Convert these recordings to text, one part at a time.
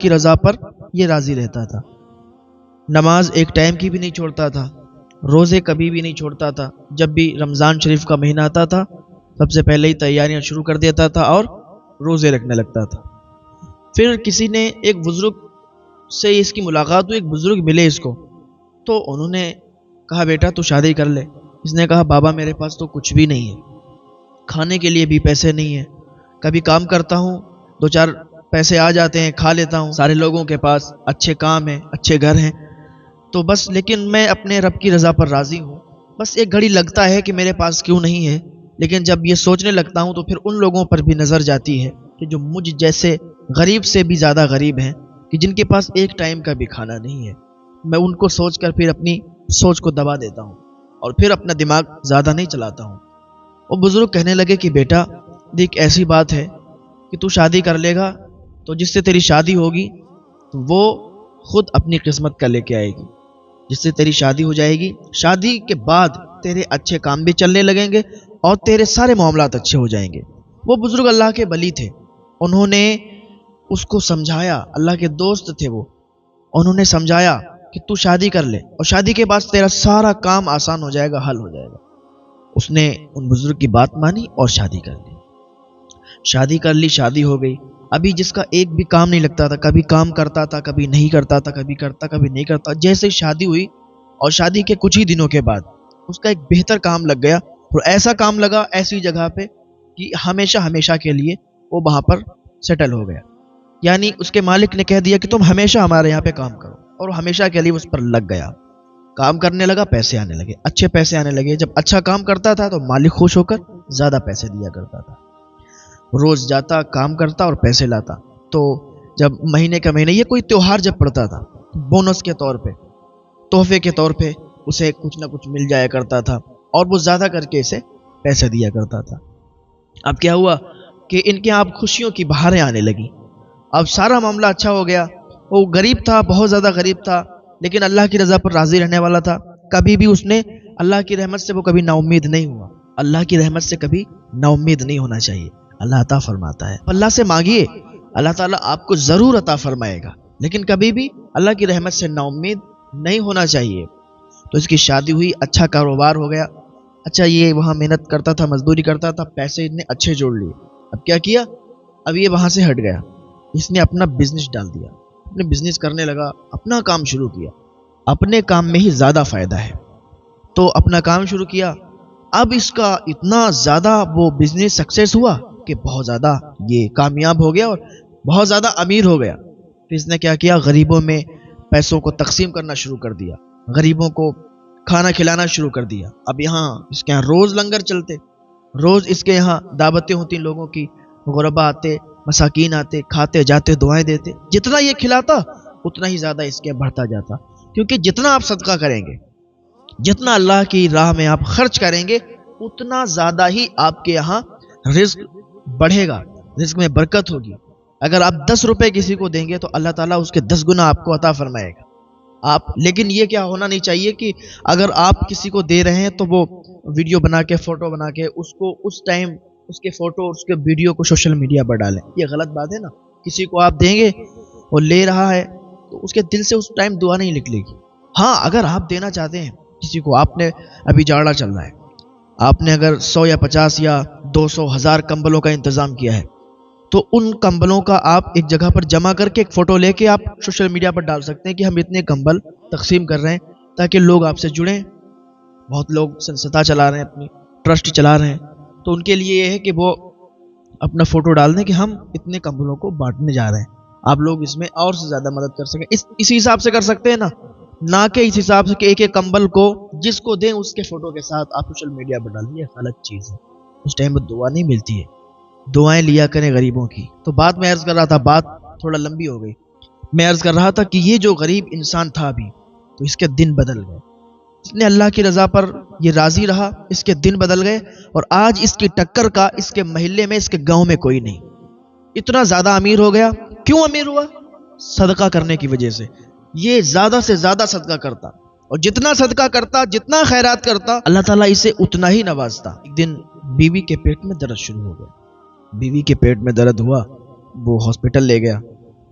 کی رضا پر یہ راضی رہتا تھا۔ نماز ایک ٹائم کی بھی نہیں چھوڑتا تھا، روزے کبھی بھی نہیں چھوڑتا تھا۔ جب بھی رمضان شریف کا مہینہ آتا تھا سب سے پہلے ہی تیاریاں شروع کر دیتا تھا اور روزے رکھنے لگتا تھا۔ پھر کسی نے ایک بزرگ سے اس کی ملاقات ہوئی، ایک بزرگ ملے اس کو، تو انہوں نے کہا بیٹا تو شادی کر لے۔ اس نے کہا بابا میرے پاس تو کچھ بھی نہیں ہے، کھانے کے لیے بھی پیسے نہیں ہیں، کبھی کام کرتا ہوں دو چار پیسے آ جاتے ہیں کھا لیتا ہوں، سارے لوگوں کے پاس اچھے کام ہیں اچھے گھر ہیں، تو بس لیکن میں اپنے رب کی رضا پر راضی ہوں۔ بس ایک گھڑی لگتا ہے کہ میرے پاس کیوں نہیں ہے، لیکن جب یہ سوچنے لگتا ہوں تو پھر ان لوگوں پر بھی نظر جاتی ہے کہ جو مجھ جیسے غریب سے بھی زیادہ غریب ہیں، کہ جن کے پاس ایک ٹائم کا بھی کھانا نہیں ہے۔ میں ان کو سوچ کر پھر اپنی سوچ کو دبا دیتا ہوں اور پھر اپنا دماغ زیادہ نہیں چلاتا ہوں۔ وہ بزرگ کہنے لگے کہ بیٹا دیکھ ایسی بات ہے کہ تو شادی کر لے گا تو جس سے تیری شادی ہوگی تو وہ خود اپنی قسمت کا لے کے آئے گی، جس سے تیری شادی ہو جائے گی، شادی کے بعد تیرے اچھے کام بھی چلنے لگیں گے اور تیرے سارے معاملات اچھے ہو جائیں گے۔ وہ بزرگ اللہ کے ولی تھے، انہوں نے اس کو سمجھایا، اللہ کے دوست تھے وہ، انہوں نے سمجھایا کہ تو شادی کر لے اور شادی کے بعد تیرا سارا کام آسان ہو جائے گا، حل ہو جائے گا۔ اس نے ان بزرگ کی بات مانی اور شادی کر لی۔ شادی کر لی، شادی ہو گئی۔ ابھی جس کا ایک بھی کام نہیں لگتا تھا، کبھی کام کرتا تھا کبھی نہیں کرتا تھا، کبھی کرتا کبھی نہیں کرتا، جیسے شادی ہوئی اور شادی کے کچھ ہی دنوں کے بعد اس کا ایک بہتر کام لگ گیا، اور ایسا کام لگا ایسی جگہ پہ کہ ہمیشہ ہمیشہ کے لیے وہ وہاں پر سیٹل ہو گیا۔ یعنی اس کے مالک نے کہہ دیا کہ تم ہمیشہ ہمارے یہاں پہ کام کرو، اور ہمیشہ کے لیے اس پر لگ گیا، کام کرنے لگا، پیسے آنے لگے، اچھے پیسے آنے لگے۔ جب اچھا کام کرتا تھا تو مالک خوش ہو کر زیادہ پیسے دیا کرتا تھا، روز جاتا کام کرتا اور پیسے لاتا۔ تو جب مہینے کا مہینے یہ کوئی تیوہار جب پڑتا تھا، بونس کے طور پہ، تحفے کے طور پہ اسے کچھ نہ کچھ مل جایا کرتا تھا، اور وہ زیادہ کر کے اسے پیسے دیا کرتا تھا۔ اب کیا ہوا کہ ان کے یہاں اب خوشیوں کی بہاریں آنے لگی، اب سارا معاملہ اچھا ہو گیا۔ وہ غریب تھا، بہت زیادہ غریب تھا، لیکن اللہ کی رضا پر راضی رہنے والا تھا۔ کبھی بھی اس نے اللہ کی رحمت سے وہ کبھی نا امید نہیں ہوا۔ اللہ کی رحمت سے کبھی نا امید نہیں ہونا چاہیے، اللہ عطا فرماتا ہے۔ اللہ سے مانگیے، اللہ تعالیٰ آپ کو ضرور عطا فرمائے گا، لیکن کبھی بھی اللہ کی رحمت سے نا امید نہیں ہونا چاہیے۔ تو اس کی شادی ہوئی، اچھا کاروبار ہو گیا، اچھا یہ وہاں محنت کرتا تھا، مزدوری کرتا تھا، پیسے اتنے اچھے جوڑ لیے۔ اب کیا کیا؟ اب یہ وہاں سے ہٹ گیا، اس نے اپنا بزنس ڈال دیا، اپنے بزنس کرنے لگا، اپنا کام شروع کیا۔ اپنے کام میں ہی زیادہ فائدہ ہے، تو اپنا کام شروع کیا۔ اب اس کا اتنا زیادہ وہ بزنس سکسیس ہوا کہ بہت زیادہ یہ کامیاب ہو گیا اور بہت زیادہ امیر ہو گیا۔ پھر اس نے کیا کیا؟ غریبوں میں پیسوں کو تقسیم کرنا شروع کر دیا، غریبوں کو کھانا کھلانا شروع کر دیا۔ اب یہاں اس کے یہاں روز لنگر چلتے، روز اس کے یہاں دعوتیں ہوتی لوگوں کی، غربا آتے، مساکین آتے، کھاتے جاتے، دعائیں دیتے۔ جتنا یہ کھلاتا اتنا ہی زیادہ اس کے بڑھتا جاتا، کیونکہ جتنا آپ صدقہ کریں گے، جتنا اللہ کی راہ میں آپ خرچ کریں گے، اتنا زیادہ ہی آپ کے یہاں رزق بڑھے گا، رزق میں برکت ہوگی۔ اگر آپ 10 روپے کسی کو دیں گے تو اللہ تعالیٰ اس کے 10 گنا آپ کو عطا فرمائے گا۔ لیکن یہ کیا ہونا نہیں چاہیے کہ اگر آپ کسی کو دے رہے ہیں تو وہ ویڈیو بنا کے، فوٹو بنا کے اس کو اس ٹائم اس کے فوٹو اس کے ویڈیو کو سوشل میڈیا پر ڈالیں۔ یہ غلط بات ہے نا۔ کسی کو آپ دیں گے، وہ لے رہا ہے تو اس کے دل سے اس ٹائم دعا نہیں نکلے گی۔ ہاں اگر آپ دینا چاہتے ہیں کسی کو، آپ نے ابھی جاڑا چل رہا ہے، آپ نے اگر 100 یا 50 یا 200 1000 کمبلوں کا انتظام کیا ہے، تو ان کمبلوں کا آپ ایک جگہ پر جمع کر کے ایک فوٹو لے کے آپ سوشل میڈیا پر ڈال سکتے ہیں کہ ہم اتنے کمبل تقسیم کر رہے ہیں، تاکہ لوگ آپ سے جڑیں۔ بہت لوگ سنستا چلا رہے ہیں، اپنی ٹرسٹ چلا رہے ہیں، تو ان کے لیے یہ ہے کہ وہ اپنا فوٹو ڈال دیں کہ ہم اتنے کمبلوں کو بانٹنے جا رہے ہیں، آپ لوگ اس میں اور سے زیادہ مدد کر سکیں۔ اسی حساب سے کر سکتے ہیں نا، نہ کہ اس حساب سے کہ ایک ایک کمبل کو جس کو دیں اس کے فوٹو کے ساتھ آپ سوشل میڈیا پر ڈال دیں۔ غلط چیز ہے، اس ٹائم میں دعا نہیں ملتی ہے۔ دعائیں لیا کریں غریبوں کی۔ تو بات میں عرض کر رہا تھا، بات تھوڑا لمبی ہو گئی۔ میں عرض کر رہا تھا کہ یہ جو غریب انسان تھا ابھی، تو اس کے دن بدل گئے۔ اس نے اللہ کی رضا پر یہ راضی رہا، اس کے دن بدل گئے، اور آج اس کی ٹکر کا اس کے محلے میں، اس کے گاؤں میں کوئی نہیں۔ اتنا زیادہ امیر ہو گیا۔ کیوں امیر ہوا؟ صدقہ کرنے کی وجہ سے۔ یہ زیادہ سے زیادہ صدقہ کرتا، اور جتنا صدقہ کرتا، جتنا خیرات کرتا، اللہ تعالیٰ اسے اتنا ہی نوازتا۔ ایک دن بیوی کے پیٹ میں درد شروع ہو گیا، بیوی کے پیٹ میں درد ہوا، وہ ہاسپٹل لے گیا۔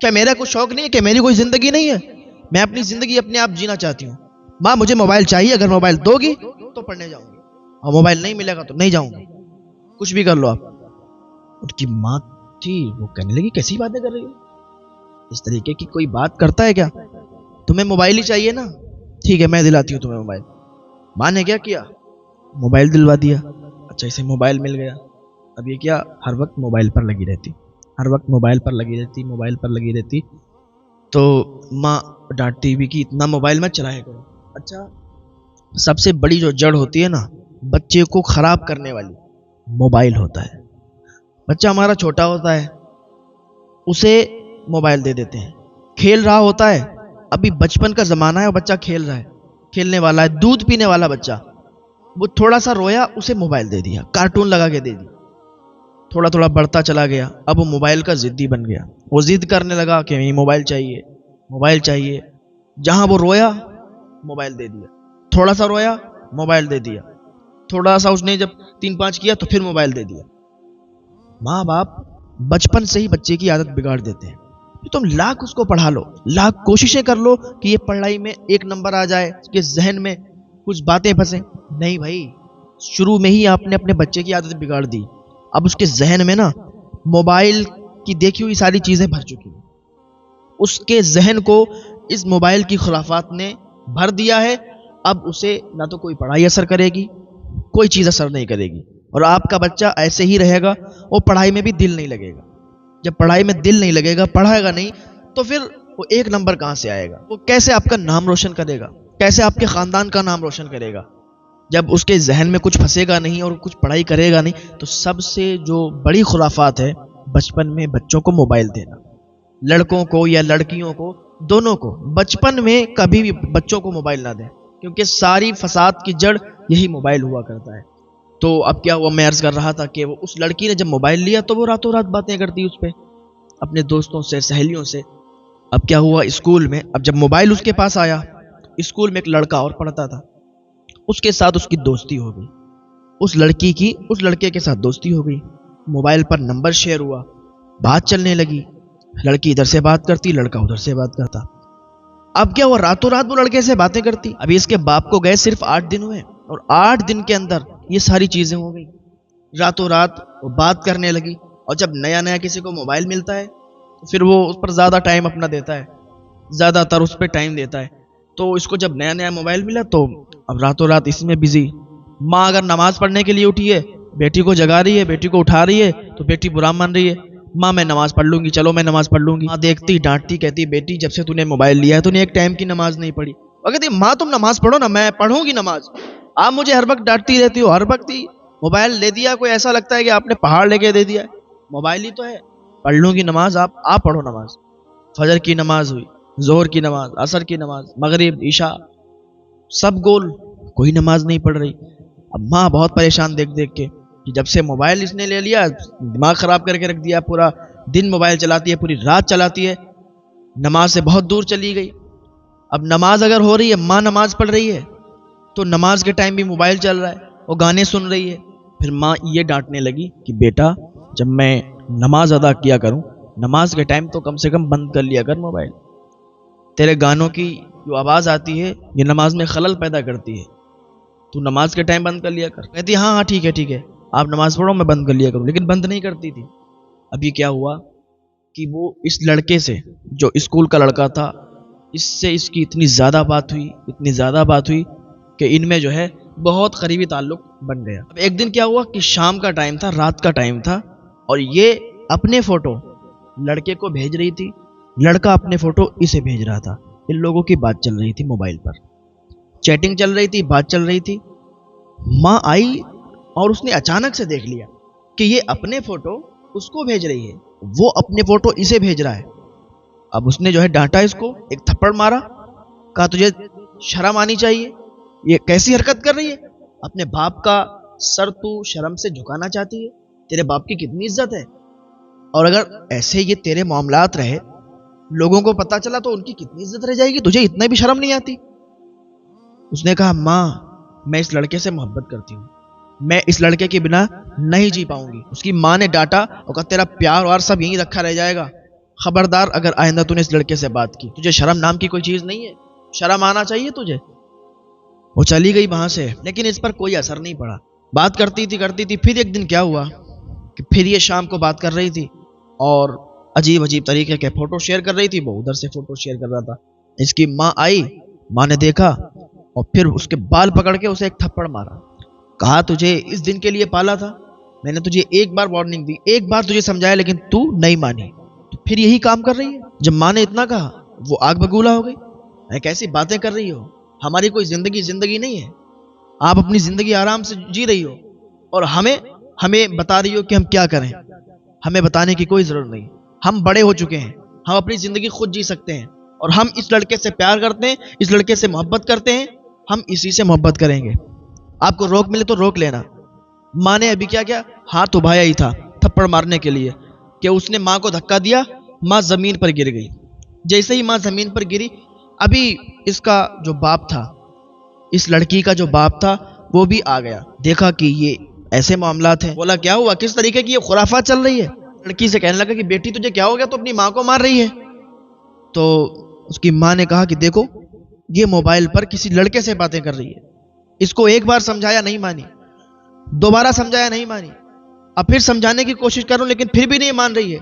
کیا میرا کوئی شوق نہیں ہے؟ کہ میری کوئی زندگی نہیں ہے؟ میں اپنی زندگی اپنے آپ جینا چاہتی ہوں. ماں مجھے موبائل چاہیے، اگر موبائل دو گی تو پڑھنے جاؤں گی، اور موبائل نہیں ملے گا تو نہیں جاؤں گی، کچھ بھی کر لو آپ. ان کی ماں تھی وہ کہنے لگی کیسی باتیں کر رہی ہو، اس طریقے کی کوئی بات کرتا ہے کیا؟ تمہیں موبائل ہی چاہیے نا، ٹھیک ہے میں دلاتی ہوں تمہیں موبائل. ماں نے کیا کیا؟ موبائل دلوا دیا. اچھا اسے موبائل مل گیا. اب یہ کیا ہر وقت موبائل پر لگی رہتی، ہر وقت موبائل پر لگی رہتی، موبائل پر لگی رہتی. تو ماں ڈانٹتی بھی کہ اتنا موبائل مت چلائے کرو. اچھا سب سے بڑی جو جڑ ہوتی ہے نا بچے کو خراب کرنے والی، موبائل ہوتا ہے. بچہ ہمارا چھوٹا ہوتا ہے، اسے موبائل دے دیتے ہیں، کھیل رہا ہوتا ہے، ابھی بچپن کا زمانہ ہے اور بچہ کھیل رہا ہے، کھیلنے والا ہے، دودھ پینے والا بچہ، وہ تھوڑا سا رویا اسے موبائل دے دیا، کارٹون لگا کے دے دی. تھوڑا تھوڑا بڑھتا چلا گیا، اب وہ موبائل کا ضدی بن گیا. وہ ضد کرنے لگا کہ نہیں موبائل چاہیے، موبائل چاہیے. جہاں وہ رویا موبائل دے دیا، تھوڑا سا رویا موبائل دے دیا، تھوڑا سا اس نے جب 3-5 کیا تو پھر موبائل دے دیا. ماں باپ بچپن سے ہی بچے کی عادت بگاڑ دیتے ہیں. تم لاکھ اس کو پڑھا لو، لاکھ کوششیں کر لو کہ یہ پڑھائی میں 1 نمبر آ جائے، اس کے ذہن میں کچھ باتیں پھنسیں، نہیں بھائی، شروع میں ہی آپ نے اپنے بچے کی عادت بگاڑ دی. اب اس کے ذہن میں نا موبائل کی دیکھی ہوئی ساری چیزیں بھر چکی ہیں، اس کے ذہن کو اس موبائل کی خرافات نے بھر دیا ہے. اب اسے نہ تو کوئی پڑھائی اثر کرے گی، کوئی چیز اثر نہیں کرے گی، اور آپ کا بچہ ایسے ہی رہے گا، وہ پڑھائی میں بھی دل نہیں لگے گا. جب پڑھائی میں دل نہیں لگے گا، پڑھائے گا نہیں، تو پھر وہ 1 نمبر کہاں سے آئے گا؟ وہ کیسے آپ کا نام روشن کرے گا؟ کیسے آپ کے خاندان کا نام روشن کرے گا؟ جب اس کے ذہن میں کچھ پھنسے گا نہیں اور کچھ پڑھائی کرے گا نہیں. تو سب سے جو بڑی خرافات ہے بچپن میں بچوں کو موبائل دینا. لڑکوں کو یا لڑکیوں کو، دونوں کو بچپن میں کبھی بھی بچوں کو موبائل نہ دیں، کیونکہ ساری فساد کی جڑ یہی موبائل ہوا کرتا ہے. تو اب کیا ہوا، میں عرض کر رہا تھا کہ وہ اس لڑکی نے جب موبائل لیا تو وہ راتوں رات باتیں کرتی اس پہ اپنے دوستوں سے، سہیلیوں سے. اب کیا ہوا اسکول میں، اب جب موبائل اس کے پاس آیا، اسکول میں ایک لڑکا اور پڑھتا تھا، اس کے ساتھ اس کی دوستی ہو گئی. اس لڑکی کی اس لڑکے کے ساتھ دوستی ہو گئی، موبائل پر نمبر شیئر ہوا، بات چلنے لگی، لڑکی ادھر سے بات کرتی، لڑکا ادھر سے بات کرتا. اب کیا ہوا، راتوں رات وہ لڑکے سے باتیں کرتی. ابھی اس کے باپ کو گئے صرف 8 دن ہوئے، اور 8 دن کے اندر یہ ساری چیزیں ہو گئی. راتوں رات وہ بات کرنے لگی. اور جب نیا نیا کسی کو موبائل ملتا ہے تو پھر وہ اس پر زیادہ ٹائم اپنا دیتا ہے، زیادہ تر اس پہ ٹائم دیتا ہے. تو اس کو جب نیا نیا موبائل ملا تو اب راتوں رات اس میں بزی. ماں اگر نماز پڑھنے کے لیے اٹھی ہے، بیٹی کو جگا رہی ہے، بیٹی کو اٹھا رہی ہے، تو بیٹی برا مان رہی ہے، ماں میں نماز پڑھ لوں گی، چلو میں نماز پڑھ لوں گی. ماں دیکھتی، ڈانٹتی، کہتی بیٹی جب سے تو نے موبائل لیا ہے تو نے ایک ٹائم کی نماز نہیں پڑھی. وہ کہتی ماں تم نماز پڑھو نا، میں پڑھوں گی نماز، آپ مجھے ہر وقت ڈانٹتی رہتی ہو، ہر وقت ہی موبائل دے دیا، کوئی ایسا لگتا ہے کہ آپ نے پہاڑ لے کے دے دیا ہے. موبائل ہی تو ہے، پڑھ لوں گی نماز، آپ پڑھو نماز. فجر کی نماز ہوئی، ظہر کی نماز، عصر کی نماز، مغرب، عشاء، سب گول، کوئی نماز نہیں پڑھ رہی. اب ماں بہت پریشان دیکھ دیکھ کے کہ جب سے موبائل اس نے لے لیا دماغ خراب کر کے رکھ دیا، پورا دن موبائل چلاتی ہے، پوری رات چلاتی ہے، نماز سے بہت دور چلی گئی. اب نماز اگر ہو رہی ہے، ماں نماز پڑھ رہی ہے، تو نماز کے ٹائم بھی موبائل چل رہا ہے، وہ گانے سن رہی ہے. پھر ماں یہ ڈانٹنے لگی کہ بیٹا جب میں نماز ادا کیا کروں، نماز کے ٹائم تو کم سے کم بند کر لیا کر موبائل، تیرے گانوں کی جو آواز آتی ہے یہ نماز میں خلل پیدا کرتی ہے، تو نماز کے ٹائم بند کر لیا کر. کہتی ہاں ٹھیک ہے آپ نماز پڑھو میں بند کر لیا کروں، لیکن بند نہیں کرتی تھی. ابھی کیا ہوا کہ وہ اس لڑکے سے، جو اسکول کا لڑکا تھا، اس سے اس کی اتنی زیادہ بات ہوئی کہ ان میں جو ہے بہت قریبی تعلق بن گیا. اب ایک دن کیا ہوا کہ شام کا ٹائم تھا، رات کا ٹائم تھا، اور یہ اپنے فوٹو لڑکے کو بھیج رہی تھی، لڑکا اپنے فوٹو اسے بھیج رہا تھا. ان لوگوں کی بات چل رہی تھی، موبائل پر چیٹنگ چل رہی تھی، بات چل رہی تھی. ماں آئی اور اس نے اچانک سے دیکھ لیا کہ یہ اپنے فوٹو اس کو بھیج رہی ہے، وہ اپنے فوٹو اسے بھیج رہا ہے. اب اس نے جو ہے ڈانٹا، اس کو ایک تھپڑ مارا، کہا تجھے شرم آنی چاہیے، یہ کیسی حرکت کر رہی ہے، اپنے باپ کا سر تو شرم سے جھکانا چاہتی ہے، تیرے باپ کی کتنی عزت ہے، اور اگر ایسے یہ تیرے معاملات رہے، لوگوں کو پتا چلا تو ان کی کتنی عزت رہ جائے گی، تجھے اتنا بھی شرم نہیں آتی. اس نے کہا ماں میں اس لڑکے سے محبت کرتی ہوں، میں اس لڑکے کے بنا نہیں جی پاؤں گی. اس کی ماں نے ڈانٹا اور کہا تیرا پیار وار سب یہیں رکھا رہ جائے گا، خبردار اگر آئندہ تو نے اس لڑکے سے بات کی، تجھے شرم نام کی کوئی چیز نہیں ہے؟ شرم آنا چاہیے تجھے۔ وہ چلی گئی وہاں سے، لیکن اس پر کوئی اثر نہیں پڑا۔ بات کرتی تھی۔ پھر ایک دن کیا ہوا کہ پھر یہ شام کو بات کر رہی تھی اور عجیب طریقے کے فوٹو شیئر کر رہی تھی، وہ ادھر سے فوٹو شیئر کر رہا تھا۔ اس کی ماں آئی، ماں نے دیکھا اور پھر اس کے بال پکڑ کے اسے ایک تھپڑ مارا۔ کہا تجھے اس دن کے لیے پالا تھا، میں نے تجھے ایک بار وارننگ دی، ایک بار تجھے سمجھایا، لیکن تو نہیں مانی، تو پھر یہی کام کر رہی ہے۔ جب ماں نے اتنا کہا وہ آگ بگولا ہو گئی۔ کیسی باتیں کر رہی ہو، ہماری کوئی زندگی نہیں ہے، آپ اپنی زندگی آرام سے جی رہی ہو اور ہمیں بتا رہی ہو کہ ہم کیا کریں۔ ہمیں بتانے کی کوئی ضرورت نہیں، ہم بڑے ہو چکے ہیں، ہم اپنی زندگی خود جی سکتے ہیں، اور ہم اس لڑکے سے پیار کرتے ہیں، اس لڑکے سے محبت کرتے ہیں، ہم اسی سے محبت کریں گے۔ آپ کو روک ملے تو روک لینا۔ ماں نے ابھی کیا ہاتھ اٹھایا ہی تھا تھپڑ مارنے کے لیے کہ اس نے ماں کو دھکا دیا، ماں زمین پر گر گئی۔ جیسے ہی ماں زمین پر گری، ابھی اس کا جو باپ تھا، اس لڑکی کا جو باپ تھا، وہ بھی آ گیا، دیکھا کہ یہ ایسے معاملات ہیں۔ بولا کیا ہوا، کس طریقے کی یہ خرافات چل رہی ہے؟ لڑکی سے کہنے لگا کہ بیٹی تجھے کیا ہو گیا، تو اپنی ماں کو مار رہی ہے؟ تو اس کی ماں نے کہا کہ دیکھو یہ موبائل پر کسی لڑکے سے باتیں کر رہی ہے، اس کو ایک بار سمجھایا نہیں مانی، دوبارہ سمجھایا نہیں مانی، اب پھر سمجھانے کی کوشش کروں لیکن پھر بھی نہیں مان رہی ہے،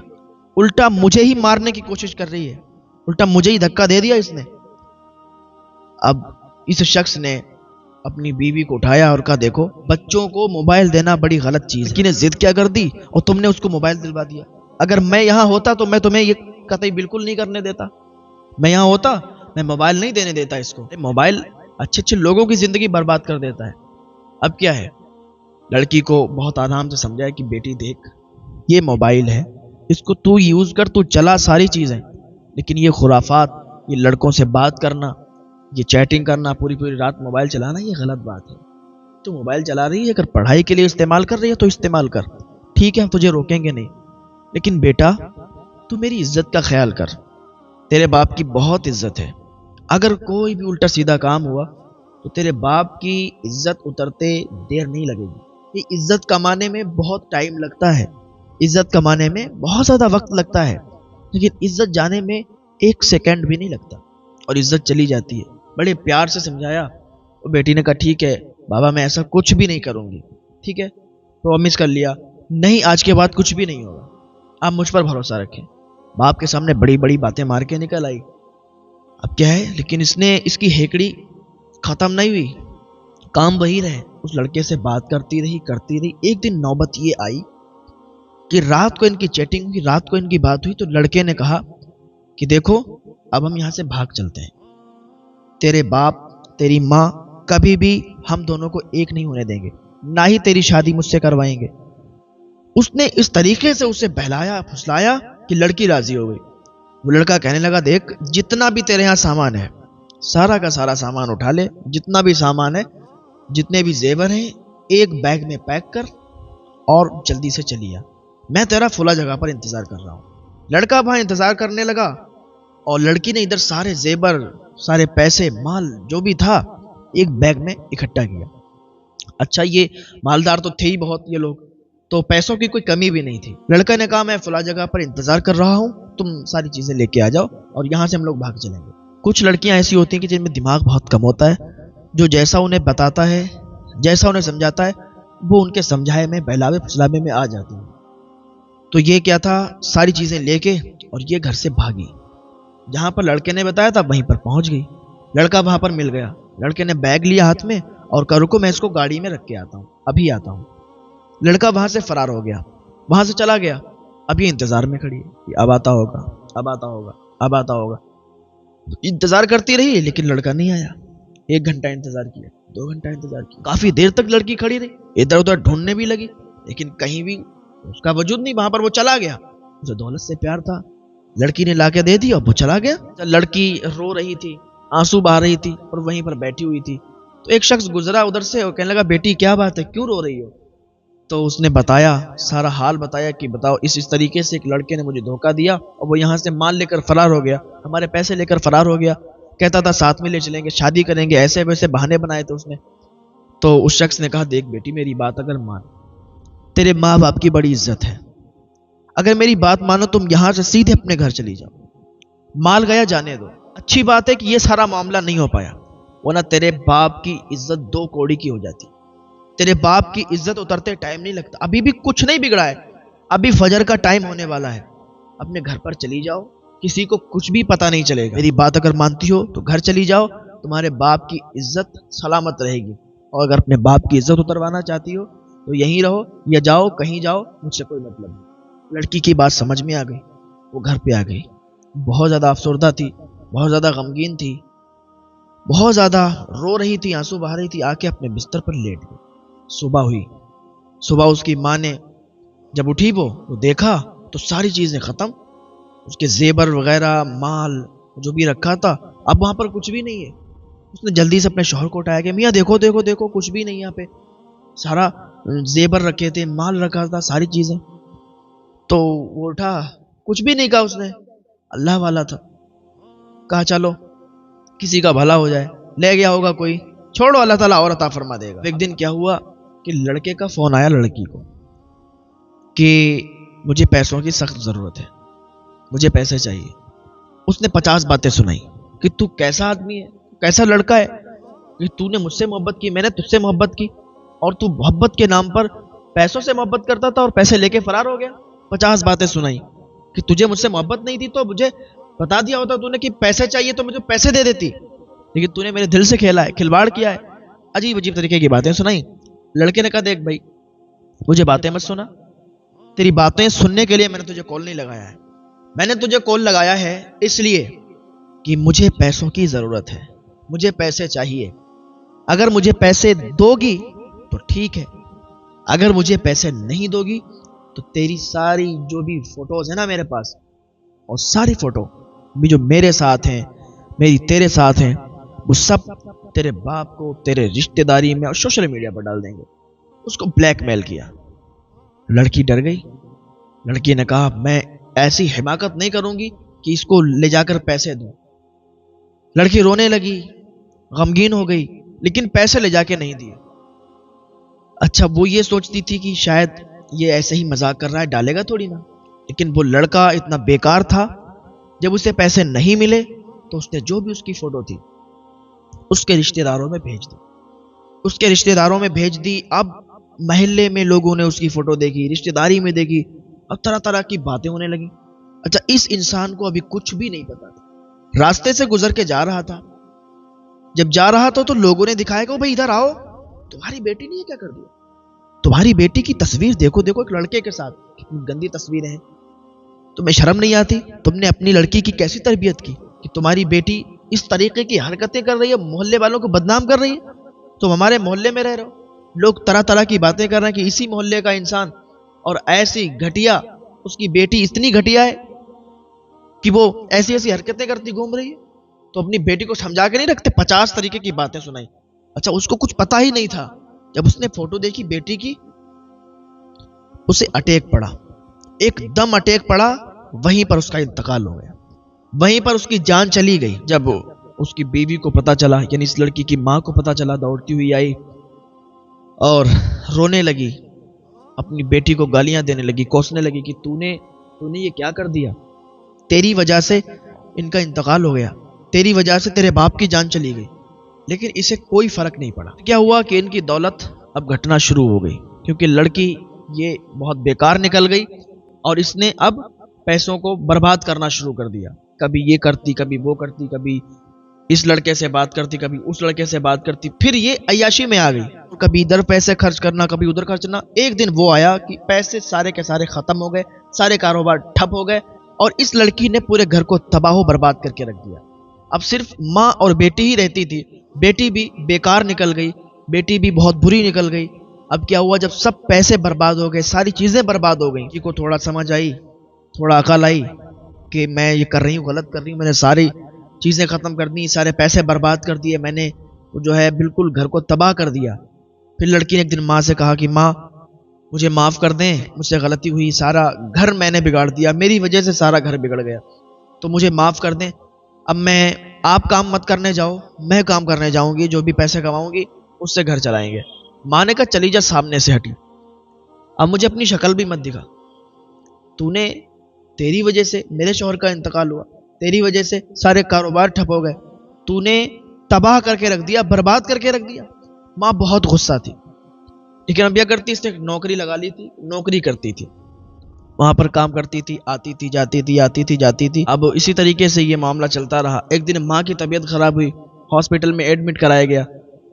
الٹا مجھے ہی مارنے کی کوشش کر رہی ہے، الٹا مجھے ہی دھکا دے دیا اس نے۔ اب اس شخص نے اپنی بیوی کو اٹھایا اور کہا دیکھو بچوں کو موبائل دینا بڑی غلط چیز ہے، لڑکی نے ضد کیا کر دی اور تم نے اس کو موبائل دلوا دیا۔ اگر میں یہاں ہوتا تو میں تمہیں یہ قطعی بالکل نہیں کرنے دیتا، میں یہاں ہوتا میں موبائل نہیں دینے دیتا اس کو۔ موبائل اچھے لوگوں کی زندگی برباد کر دیتا ہے۔ اب کیا ہے، لڑکی کو بہت آرام سے سمجھایا کہ بیٹی دیکھ یہ موبائل ہے، اس کو تو یوز کر، تو چلا ساری چیزیں، لیکن یہ خرافات، یہ لڑکوں سے بات کرنا، یہ چیٹنگ کرنا، پوری رات موبائل چلانا، یہ غلط بات ہے۔ تو موبائل چلا رہی ہے، اگر پڑھائی کے لیے استعمال کر رہی ہے تو استعمال کر، ٹھیک ہے ہم تجھے روکیں گے نہیں، لیکن بیٹا تو میری عزت کا خیال کر، تیرے باپ کی بہت عزت ہے، اگر کوئی بھی الٹا سیدھا کام ہوا تو تیرے باپ کی عزت اترتے دیر نہیں لگے گی۔ یہ عزت کمانے میں بہت ٹائم لگتا ہے، عزت کمانے میں بہت زیادہ وقت لگتا ہے، لیکن عزت جانے میں ایک سیکنڈ بھی نہیں لگتا، اور عزت چلی جاتی ہے۔ بڑے پیار سے سمجھایا، اور بیٹی نے کہا ٹھیک ہے بابا میں ایسا کچھ بھی نہیں کروں گی، ٹھیک ہے پرومس کر لیا، نہیں آج کے بعد کچھ بھی نہیں ہوگا، آپ مجھ پر بھروسہ رکھیں۔ باپ کے سامنے بڑی باتیں مار کے نکل آئی۔ اب کیا ہے، لیکن اس کی ہیکڑی ختم نہیں ہوئی، کام وہی رہے، اس لڑکے سے بات کرتی رہی۔ ایک دن نوبت یہ آئی کہ رات کو ان کی چیٹنگ ہوئی، رات کو ان کی بات ہوئی، تو لڑکے نے کہا کہ دیکھو اب ہم یہاں سے بھاگ چلتے ہیں، تیرے باپ تیری ماں کبھی بھی ہم دونوں کو ایک نہیں ہونے دیں گے، نہ ہی تیری شادی مجھ سے کروائیں گے۔ اس نے اس طریقے سے اسے بہلایا پھسلایا کہ لڑکی راضی ہو گئی۔ وہ لڑکا کہنے لگا دیکھ جتنا بھی تیرے یہاں سامان ہے سارا کا سارا سامان اٹھا لے، جتنا بھی سامان ہے، جتنے بھی زیور ہیں، ایک بیگ میں پیک کر اور جلدی سے چلی آ، میں تیرا فلاں جگہ پر انتظار کر رہا ہوں۔ لڑکا وہاں انتظار کرنے لگا اور لڑکی نے ادھر سارے زیور، سارے پیسے، مال جو بھی تھا ایک بیگ میں اکٹھا کیا۔ اچھا یہ مالدار تو تھے ہی بہت یہ لوگ، تو پیسوں کی کوئی کمی بھی نہیں تھی۔ لڑکا نے کہا میں فلاں جگہ پر انتظار کر رہا ہوں، تم ساری چیزیں لے کے آ جاؤ اور یہاں سے ہم لوگ بھاگ چلیں گے۔ کچھ لڑکیاں ایسی ہوتی ہیں کہ جن میں دماغ بہت کم ہوتا ہے، جو جیسا انہیں بتاتا ہے، جیسا انہیں سمجھاتا ہے، وہ ان کے سمجھائے میں، بہلاوے پھسلاوے میں آ جاتی ہیں۔ تو یہ کیا تھا، ساری چیزیں لے کے اور یہ گھر سے بھاگی، جہاں پر لڑکے نے بتایا تھا وہیں پر پہنچ گئی۔ لڑکا وہاں پر مل گیا، لڑکے نے بیگ لیا ہاتھ میں اور کہا رکو میں اس کو گاڑی میں رکھ کے آتا ہوں، ابھی آتا ہوں۔ لڑکا وہاں سے فرار ہو گیا، وہاں سے چلا گیا۔ اب یہ انتظار میں کھڑی ہے کہ اب آتا ہوگا، اب آتا ہوگا، اب آتا ہوگا۔ انتظار کرتی رہی لیکن لڑکا نہیں آیا۔ 1 گھنٹہ انتظار کیا، 2 گھنٹہ انتظار کیا، کافی دیر تک لڑکی کھڑی رہی، ادھر ادھر ڈھونڈنے بھی لگی لیکن کہیں بھی اس کا وجود نہیں، وہاں پر وہ چلا گیا۔ اسے دولت سے پیار تھا، لڑکی نے لا کے دے دی اور وہ چلا گیا۔ لڑکی رو رہی تھی، آنسو بہا رہی تھی اور وہیں پر بیٹھی ہوئی تھی، تو ایک شخص گزرا ادھر سے اور کہنے لگا بیٹی کیا بات ہے، کیوں رو رہی ہو؟ تو اس نے بتایا، سارا حال بتایا کہ بتاؤ اس طریقے سے ایک لڑکے نے مجھے دھوکہ دیا اور وہ یہاں سے مال لے کر فرار ہو گیا، ہمارے پیسے لے کر فرار ہو گیا، کہتا تھا ساتھ میں لے چلیں گے، شادی کریں گے، ایسے ویسے بہانے بنائے تھے اس نے۔ تو اس شخص نے کہا دیکھ بیٹی میری بات اگر مان، تیرے ماں باپ کی بڑی عزت ہے، اگر میری بات مانو تم یہاں سے سیدھے اپنے گھر چلی جاؤ، مال گیا جانے دو۔ اچھی بات ہے کہ یہ سارا معاملہ نہیں ہو پایا، ورنہ تیرے باپ کی عزت 2 کوڑی کی ہو جاتی۔ تیرے باپ کی عزت اترتے ٹائم نہیں لگتا، ابھی بھی کچھ نہیں بگڑا ہے، ابھی فجر کا ٹائم ہونے والا ہے، اپنے گھر پر چلی جاؤ، کسی کو کچھ بھی پتہ نہیں چلے گا۔ میری بات اگر مانتی ہو تو گھر چلی جاؤ، تمہارے باپ کی عزت سلامت رہے گی، اور اگر اپنے باپ کی عزت اتروانا چاہتی ہو تو یہیں رہو یا جاؤ کہیں جاؤ، مجھ سے کوئی مطلب نہیں۔ لڑکی کی بات سمجھ میں آ گئی، وہ گھر پہ آ گئی، بہت زیادہ افسردہ تھی، بہت زیادہ غمگین تھی، بہت زیادہ رو رہی تھی، آنسو بہا رہی تھی، آ کے اپنے بستر پر لیٹ گئی۔ صبح ہوئی، صبح اس کی ماں نے جب اٹھی وہ دیکھا تو ساری چیزیں ختم، اس کے زیور وغیرہ مال جو بھی رکھا تھا اب وہاں پر کچھ بھی نہیں ہے۔ اس نے جلدی سے اپنے شوہر کو اٹھایا کہ میاں دیکھو دیکھو دیکھو، کچھ بھی نہیں یہاں پہ، سارا زیور رکھے تھے، مال رکھا تھا، ساری چیزیں۔ تو وہ اٹھا، کچھ بھی نہیں کہا اس نے، اللہ والا تھا، کہا چلو کسی کا بھلا ہو جائے، لے گیا ہوگا کوئی، چھوڑو اللہ تعالیٰ اور عطا فرما دے گا۔ ایک دن کیا ہوا کہ لڑکے کا فون آیا لڑکی کو کہ مجھے پیسوں کی سخت ضرورت ہے، مجھے پیسے چاہیے۔ اس نے 50 باتیں سنائی کہ تو کیسا آدمی ہے، کیسا لڑکا ہے کہ تو نے مجھ سے محبت کی، میں نے تجھ سے محبت کی، اور تو محبت کے نام پر پیسوں سے محبت کرتا تھا اور پیسے لے کے فرار ہو گیا۔ 50 باتیں سنائی کہ تجھے مجھ سے محبت نہیں تھی تو مجھے بتا دیا ہوتا تو نے کہ پیسے چاہیے تو مجھے پیسے دے دیتی، لیکن تو نے میرے دل سے کھیلا ہے، کھلواڑ کیا ہے، عجیب عجیب طریقے کی باتیں سنائی۔ لڑکے نے کہا دیکھ بھائی، مجھے باتیں مت سنا، تیری باتیں سننے کے لیے میں نے تجھے کال نہیں لگایا ہے، میں نے تجھے کال لگایا ہے اس لیے کہ مجھے پیسوں کی ضرورت ہے، مجھے پیسے چاہیے، اگر مجھے پیسے دو گی تو ٹھیک ہے، اگر مجھے پیسے نہیں دو گی تو تیری ساری جو بھی فوٹوز ہیں نا میرے پاس، اور ساری فوٹو بھی جو میرے ساتھ ہیں، میری تیرے ساتھ ہیں، وہ سب تیرے باپ کو تیرے رشتہ داری میں اور سوشل میڈیا پر ڈال دیں گے۔ اس کو بلیک میل کیا۔ لڑکی ڈر گئی، لڑکی نے کہا میں ایسی حماقت نہیں کروں گی کہ اس کو لے جا کر پیسے دوں۔ لڑکی رونے لگی، غمگین ہو گئی، لیکن پیسے لے جا کے نہیں دیے۔ اچھا وہ یہ سوچتی تھی کہ شاید یہ ایسے ہی مذاق کر رہا ہے، ڈالے گا تھوڑی نا، لیکن وہ لڑکا اتنا بیکار تھا، جب اسے پیسے نہیں ملے تو اس نے جو بھی اس کی فوٹو تھی اس کے رشتہ داروں میں بھیج دی، اس کے رشتہ داروں میں بھیج دی۔ اب محلے میں لوگوں نے اس کی فوٹو دیکھی، رشتہ داری میں دیکھی، اب طرح طرح کی باتیں ہونے لگی۔ اچھا اس انسان کو ابھی کچھ بھی نہیں پتا تھا، راستے سے گزر کے جا رہا تھا، جب جا رہا تھا تو لوگوں نے دکھایا کہ بھائی ادھر آؤ، تمہاری بیٹی نے یہ کیا کر دیا، تمہاری بیٹی کی تصویر دیکھو دیکھو ایک لڑکے کے ساتھ، کتنی گندی تصویریں ہیں، تمہیں شرم نہیں آتی، تم نے اپنی لڑکی کی کیسی تربیت کی کہ تمہاری بیٹی اس طریقے کی حرکتیں کر رہی ہے، محلے والوں کو بدنام کر رہی ہے، تم ہمارے محلے میں رہ رہے ہو، لوگ طرح طرح کی باتیں کر رہے ہیں کہ اسی محلے کا انسان اور ایسی گھٹیا، اس کی بیٹی اتنی گھٹیا ہے کہ وہ ایسی ایسی حرکتیں کرتی گھوم رہی ہے، تو اپنی بیٹی کو سمجھا کے نہیں رکھتے، 50 طریقے کی باتیں سنائی۔ اچھا اس کو کچھ پتا ہی نہیں تھا، جب اس نے فوٹو دیکھی بیٹی کی، اسے اٹیک پڑا، ایک دم اٹیک پڑا، وہیں پر اس کا انتقال ہو گیا، وہیں پر اس کی جان چلی گئی۔ جب اس کی بیوی کو پتا چلا، یعنی اس لڑکی کی ماں کو پتا چلا، دوڑتی ہوئی آئی اور رونے لگی، اپنی بیٹی کو گالیاں دینے لگی، کوسنے لگی کہ تو نے یہ کیا کر دیا، تیری وجہ سے ان کا انتقال ہو گیا، تیری وجہ سے تیرے باپ کی جان چلی گئی، لیکن اسے کوئی فرق نہیں پڑا۔ کیا ہوا کہ ان کی دولت اب گھٹنا شروع ہو گئی، کیونکہ لڑکی یہ بہت بیکار نکل گئی اور اس نے اب پیسوں کو برباد کرنا شروع کر دیا، کبھی یہ کرتی، کبھی وہ کرتی، کبھی اس لڑکے سے بات کرتی، کبھی اس لڑکے سے بات کرتی، پھر یہ عیاشی میں آ گئی، کبھی ادھر پیسے خرچ کرنا، کبھی ادھر خرچ کرنا۔ ایک دن وہ آیا کہ پیسے سارے کے سارے ختم ہو گئے، سارے کاروبار ٹھپ ہو گئے، اور اس لڑکی نے پورے گھر کو تباہ و برباد کر کے رکھ دیا۔ اب صرف ماں اور بیٹی ہی رہتی تھی، بیٹی بھی بیکار نکل گئی، بیٹی بھی بہت بری نکل گئی۔ اب کیا ہوا، جب سب پیسے برباد ہو گئے، ساری چیزیں برباد ہو گئیں، کو تھوڑا سمجھ آئی، تھوڑا عقل آئی کہ میں یہ کر رہی ہوں، غلط کر رہی ہوں، میں نے ساری چیزیں ختم کر دی، سارے پیسے برباد کر دیے، میں نے جو ہے بالکل گھر کو تباہ کر دیا۔ پھر لڑکی نے ایک دن ماں سے کہا کہ ماں مجھے معاف کر دیں، مجھ سے غلطی ہوئی، سارا گھر میں نے بگاڑ دیا، میری وجہ سے سارا گھر بگڑ گیا، تو مجھے معاف کر دیں، اب میں آپ کام مت کرنے جاؤ، میں کام کرنے جاؤں گی، جو بھی پیسے کماؤں گی اس سے گھر چلائیں گے۔ ماں نے کہا چلی جا، سامنے سے ہٹی، اب مجھے اپنی شکل بھی مت دکھا۔ تیری وجہ سے میرے شوہر کا انتقال ہوا، تیری وجہ سے سارے کاروبار ٹھپ ہو گئے، تو نے تباہ کر کے رکھ دیا، برباد کر کے رکھ دیا۔ ماں بہت غصہ تھی، لیکن اب کیا کرتی، اس نے ایک نوکری لگا لی تھی، نوکری کرتی تھی، وہاں پر کام کرتی تھی، آتی تھی جاتی تھی، آتی تھی جاتی تھی۔ اب اسی طریقے سے یہ معاملہ چلتا رہا۔ ایک دن ماں کی طبیعت خراب ہوئی، ہاسپٹل میں ایڈمٹ کرایا گیا،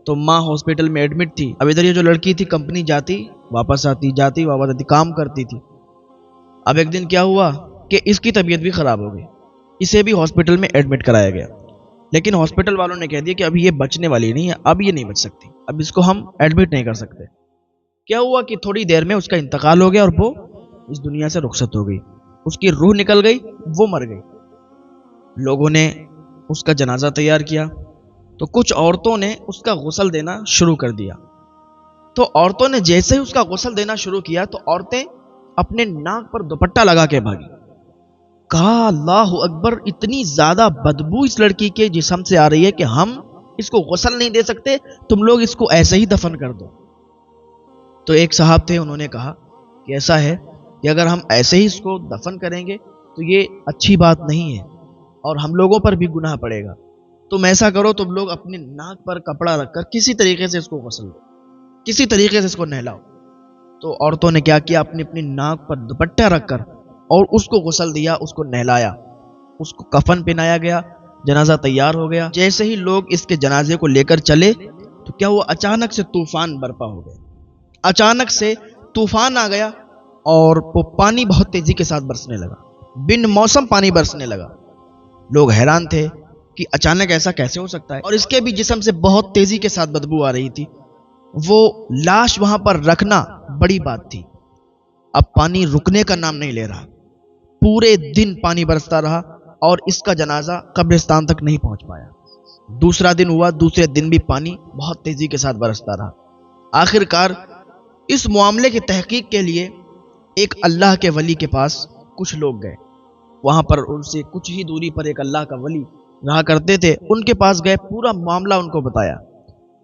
تو ماں ہاسپٹل میں ایڈمٹ تھی۔ اب ادھر یہ جو لڑکی تھی کمپنی جاتی واپس آتی، جاتی واپس آتی، کام کرتی تھی۔ اب ایک دن کیا ہوا کہ اس کی طبیعت بھی خراب ہو گئی، اسے بھی ہاسپٹل میں ایڈمٹ کرایا گیا، لیکن ہاسپٹل والوں نے کہہ دیا کہ اب یہ بچنے والی نہیں ہے، اب یہ نہیں بچ سکتی، اب اس کو ہم ایڈمٹ نہیں کر سکتے۔ کیا ہوا کہ تھوڑی دیر میں اس کا انتقال ہو گیا اور وہ اس دنیا سے رخصت ہو گئی، اس کی روح نکل گئی، وہ مر گئی۔ لوگوں نے اس کا جنازہ تیار کیا، تو کچھ عورتوں نے اس کا غسل دینا شروع کر دیا۔ تو عورتوں نے جیسے ہی اس کا غسل دینا شروع کیا تو عورتیں اپنے ناک پر دوپٹہ لگا کے بھاگی۔ کہا اللہ اکبر، اتنی زیادہ بدبو اس لڑکی کے جسم سے آ رہی ہے کہ ہم اس کو غسل نہیں دے سکتے، تم لوگ اس کو ایسے ہی دفن کر دو۔ تو ایک صاحب تھے، انہوں نے کہا کہ ایسا ہے کہ اگر ہم ایسے ہی اس کو دفن کریں گے تو یہ اچھی بات نہیں ہے اور ہم لوگوں پر بھی گناہ پڑے گا، تم ایسا کرو، تم لوگ اپنے ناک پر کپڑا رکھ کر کسی طریقے سے اس کو غسل دو، کسی طریقے سے اس کو نہلاؤ۔ تو عورتوں نے کیا کیا، اپنی اپنی ناک پر دوپٹہ رکھ کر اور اس کو غسل دیا، اس کو نہلایا، اس کو کفن پہنایا گیا، جنازہ تیار ہو گیا۔ جیسے ہی لوگ اس کے جنازے کو لے کر چلے تو کیا ہوا، اچانک سے طوفان برپا ہو گیا، اچانک سے طوفان آ گیا اور وہ پانی بہت تیزی کے ساتھ برسنے لگا، بن موسم پانی برسنے لگا۔ لوگ حیران تھے کہ اچانک ایسا کیسے ہو سکتا ہے، اور اس کے بھی جسم سے بہت تیزی کے ساتھ بدبو آ رہی تھی۔ وہ لاش وہاں پر رکھنا بڑی بات تھی۔ اب پانی رکنے کا نام نہیں لے رہا، پورے دن پانی برستا رہا اور اس کا جنازہ قبرستان تک نہیں پہنچ پایا۔ دوسرا دن ہوا، دوسرے دن بھی پانی بہت تیزی کے ساتھ برستا رہا۔ آخر کار اس معاملے کی تحقیق کے لیے ایک اللہ کے ولی کے پاس کچھ لوگ گئے، وہاں پر ان سے کچھ ہی دوری پر ایک اللہ کا ولی رہا کرتے تھے، ان کے پاس گئے، پورا معاملہ ان کو بتایا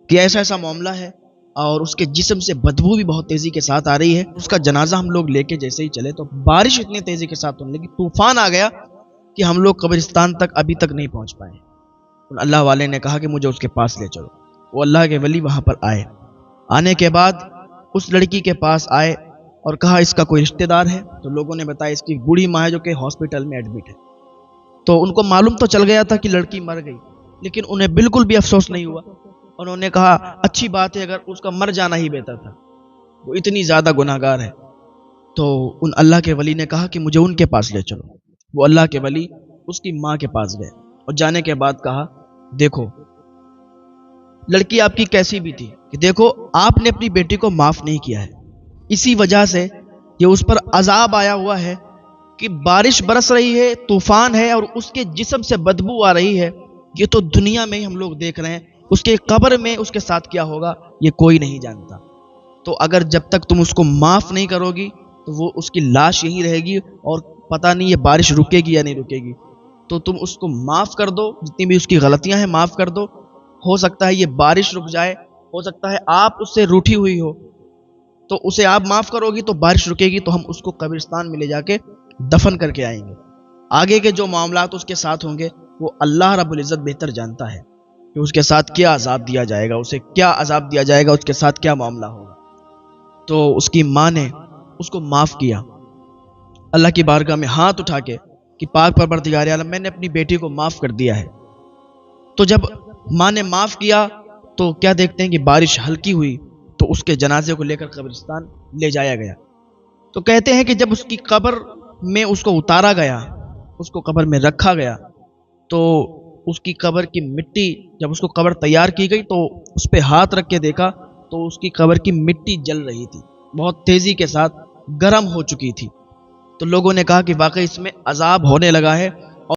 کہ ایسا ایسا معاملہ ہے اور اس کے جسم سے بدبو بھی بہت تیزی کے ساتھ آ رہی ہے، اس کا جنازہ ہم لوگ لے کے جیسے ہی چلے تو بارش اتنی تیزی کے ساتھ ہونے لگی، طوفان آ گیا کہ ہم لوگ قبرستان تک ابھی تک نہیں پہنچ پائے۔ ان اللہ والے نے کہا کہ مجھے اس کے پاس لے چلو۔ وہ اللہ کے ولی وہاں پر آئے، آنے کے بعد اس لڑکی کے پاس آئے اور کہا اس کا کوئی رشتہ دار ہے؟ تو لوگوں نے بتایا اس کی بوڑھی ماں ہے جو کہ ہاسپٹل میں ایڈمٹ ہے۔ تو ان کو معلوم تو چل گیا تھا کہ لڑکی مر گئی، لیکن انہیں بالکل بھی افسوس نہیں ہوا۔ انہوں نے کہا اچھی بات ہے، اگر اس کا مر جانا ہی بہتر تھا، وہ اتنی زیادہ گناہ گار ہے۔ تو ان اللہ کے ولی نے کہا کہ مجھے ان کے پاس لے چلو۔ وہ اللہ کے ولی اس کی ماں کے پاس گئے اور جانے کے بعد کہا دیکھو لڑکی آپ کی کیسی بھی تھی، کہ دیکھو آپ نے اپنی بیٹی کو معاف نہیں کیا ہے، اسی وجہ سے یہ اس پر عذاب آیا ہوا ہے کہ بارش برس رہی ہے، طوفان ہے اور اس کے جسم سے بدبو آ رہی ہے۔ یہ تو دنیا میں ہی ہم لوگ دیکھ رہے ہیں، اس کے قبر میں اس کے ساتھ کیا ہوگا یہ کوئی نہیں جانتا۔ تو اگر جب تک تم اس کو معاف نہیں کرو گی تو وہ اس کی لاش یہیں رہے گی اور پتہ نہیں یہ بارش رکے گی یا نہیں رکے گی۔ تو تم اس کو معاف کر دو، جتنی بھی اس کی غلطیاں ہیں معاف کر دو، ہو سکتا ہے یہ بارش رک جائے، ہو سکتا ہے آپ اس سے روٹھی ہوئی ہو، تو اسے آپ معاف کرو گی تو بارش رکے گی، تو ہم اس کو قبرستان میں لے جا کے دفن کر کے آئیں گے۔ آگے کے جو معاملات اس کے ساتھ ہوں گے وہ اللہ رب العزت بہتر جانتا ہے کہ اس کے ساتھ کیا عذاب دیا جائے گا، اسے کیا عذاب دیا جائے گا، اس کے ساتھ کیا معاملہ ہوگا۔ تو اس کی ماں نے اس کو معاف کیا، اللہ کی بارگاہ میں ہاتھ اٹھا کے کہ پاک پروردگار عالم میں نے اپنی بیٹی کو معاف کر دیا ہے۔ تو جب ماں نے معاف کیا تو کیا دیکھتے ہیں کہ بارش ہلکی ہوئی تو اس کے جنازے کو لے کر قبرستان لے جایا گیا۔ تو کہتے ہیں کہ جب اس کی قبر میں اس کو اتارا گیا، اس کو قبر میں رکھا گیا، تو اس کی قبر کی مٹی، جب اس کو قبر تیار کی گئی تو اس پہ ہاتھ رکھ کے دیکھا تو اس کی قبر کی مٹی جل رہی تھی، بہت تیزی کے ساتھ گرم ہو چکی تھی۔ تو لوگوں نے کہا کہ واقعی اس میں عذاب ہونے لگا ہے